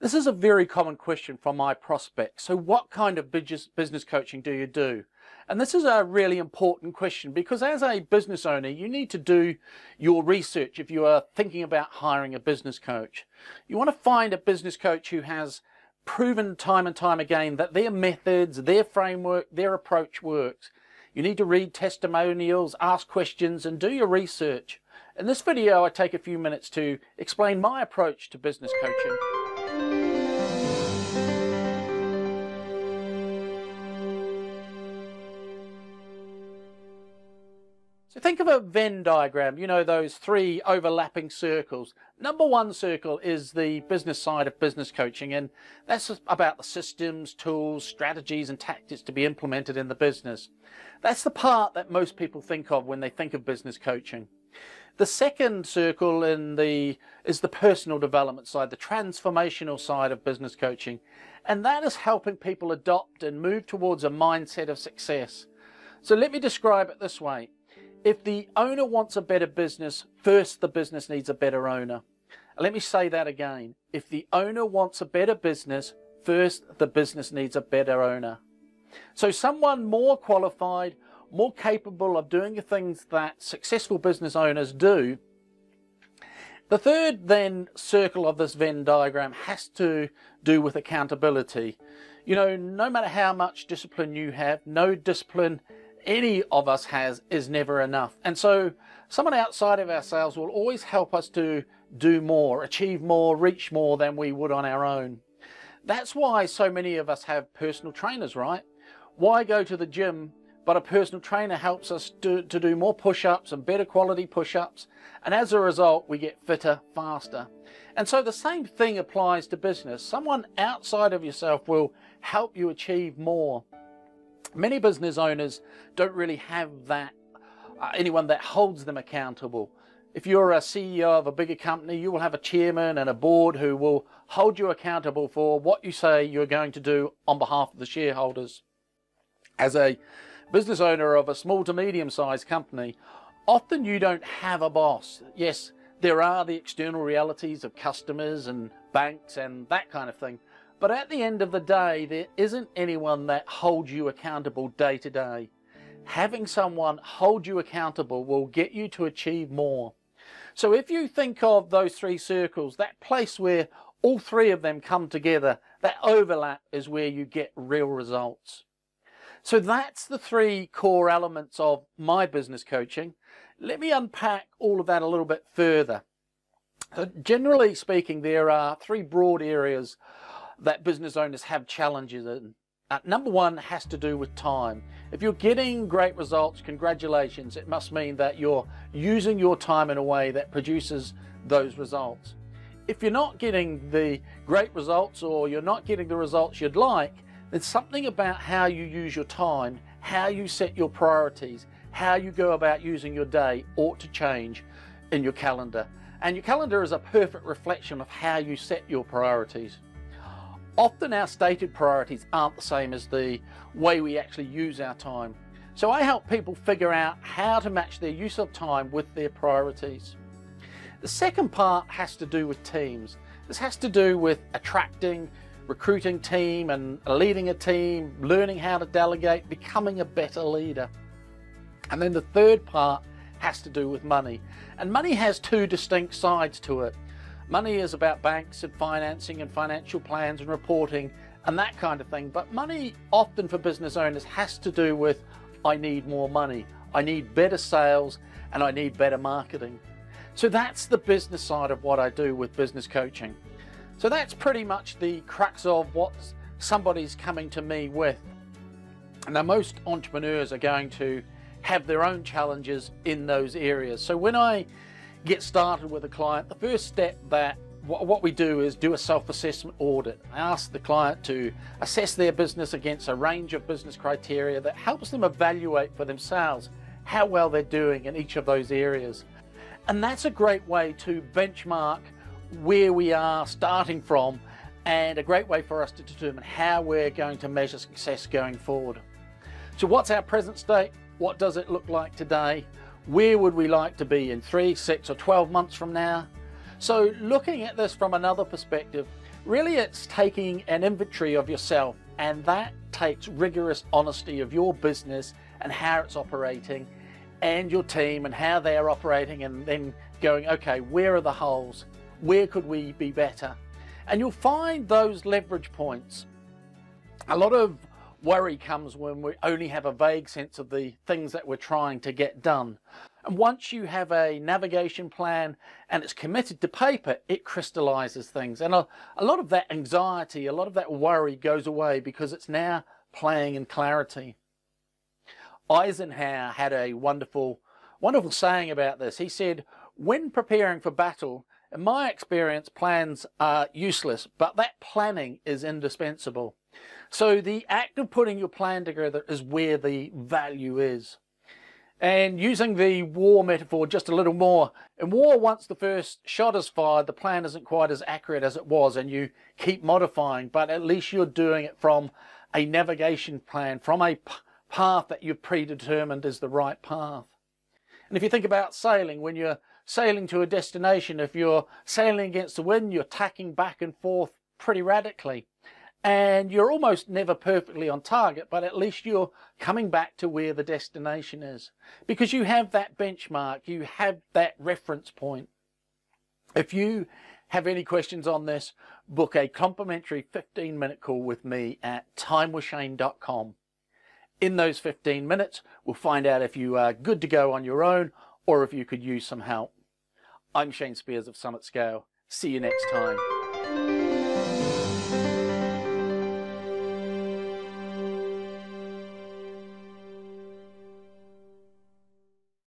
This is a very common question from my prospects. So what kind of business coaching do you do? And this is a really important question because as a business owner, you need to do your research if you are thinking about hiring a business coach. You want to find a business coach who has proven time and time again that their methods, their framework, their approach works. You need to read testimonials, ask questions, and do your research. In this video, I take a few minutes to explain my approach to business coaching. So think of a Venn diagram, you know, those three overlapping circles. Number one circle is the business side of business coaching, and that's about the systems, tools, strategies, and tactics to be implemented in the business. That's the part that most people think of when they think of business coaching. The second circle is the personal development side, the transformational side of business coaching, and that is helping people adopt and move towards a mindset of success. So let me describe it this way. If the owner wants a better business, first the business needs a better owner. Let me say that again. If the owner wants a better business, first the business needs a better owner. So someone more qualified, more capable of doing the things that successful business owners do. The third then circle of this Venn diagram has to do with accountability. You know, no matter how much discipline you have, no discipline any of us has is never enough. And so someone outside of ourselves will always help us to do more, achieve more, reach more than we would on our own. That's why so many of us have personal trainers, right? Why go to the gym, but a personal trainer helps us to do more push-ups and better quality push-ups. And as a result, we get fitter faster. And so the same thing applies to business. Someone outside of yourself will help you achieve more. Many business owners don't really have that, anyone that holds them accountable. If you're a CEO of a bigger company, you will have a chairman and a board who will hold you accountable for what you say you're going to do on behalf of the shareholders. As a business owner of a small to medium-sized company, often you don't have a boss. Yes, there are the external realities of customers and banks and that kind of thing. But at the end of the day, there isn't anyone that holds you accountable day to day. Having someone hold you accountable will get you to achieve more. So if you think of those three circles, that place where all three of them come together, that overlap is where you get real results. So that's the three core elements of my business coaching. Let me unpack all of that a little bit further. So generally speaking, there are three broad areas that business owners have challenges in. Number one has to do with time. If you're getting great results, congratulations. It must mean that you're using your time in a way that produces those results. If you're not getting the great results or you're not getting the results you'd like, then something about how you use your time, how you set your priorities, how you go about using your day ought to change in your calendar. And your calendar is a perfect reflection of how you set your priorities. Often our stated priorities aren't the same as the way we actually use our time. So I help people figure out how to match their use of time with their priorities. The second part has to do with teams. This has to do with attracting, recruiting team and leading a team, learning how to delegate, becoming a better leader. And then the third part has to do with money. And money has two distinct sides to it. Money is about banks and financing and financial plans and reporting and that kind of thing. But money often for business owners has to do with, I need more money, I need better sales, and I need better marketing. So that's the business side of what I do with business coaching. So that's pretty much the crux of what somebody's coming to me with. Now most entrepreneurs are going to have their own challenges in those areas. So when I get started with a client, the first step that what we do is do a self-assessment audit. I ask the client to assess their business against a range of business criteria that helps them evaluate for themselves how well they're doing in each of those areas. And that's a great way to benchmark where we are starting from and a great way for us to determine how we're going to measure success going forward. So what's our present state? What does it look like today? Where would we like to be in 3, 6 or 12 months from now? So looking at this from another perspective, Really, it's taking an inventory of yourself, and that takes rigorous honesty of your business and how it's operating, and your team and how they're operating, and then going, okay, where are the holes? Where could we be better? And you'll find those leverage points. A lot of worry comes when we only have a vague sense of the things that we're trying to get done. And once you have a navigation plan and it's committed to paper, it crystallizes things. And a lot of that anxiety, a lot of that worry goes away because it's now playing in clarity. Eisenhower had a wonderful saying about this. He said, when preparing for battle, in my experience, plans are useless, but that planning is indispensable. So the act of putting your plan together is where the value is. And using the war metaphor just a little more, in war, once the first shot is fired, the plan isn't quite as accurate as it was, and you keep modifying, but at least you're doing it from a navigation plan, from a path that you've predetermined is the right path. And if you think about sailing, when you're sailing to a destination, if you're sailing against the wind, you're tacking back and forth pretty radically. And you're almost never perfectly on target, but at least you're coming back to where the destination is. Because you have that benchmark, you have that reference point. If you have any questions on this, book a complimentary 15-minute call with me at timewithshane.com. In those 15 minutes, we'll find out if you are good to go on your own or if you could use some help. I'm Shane Spears of Summit Scale. See you next time.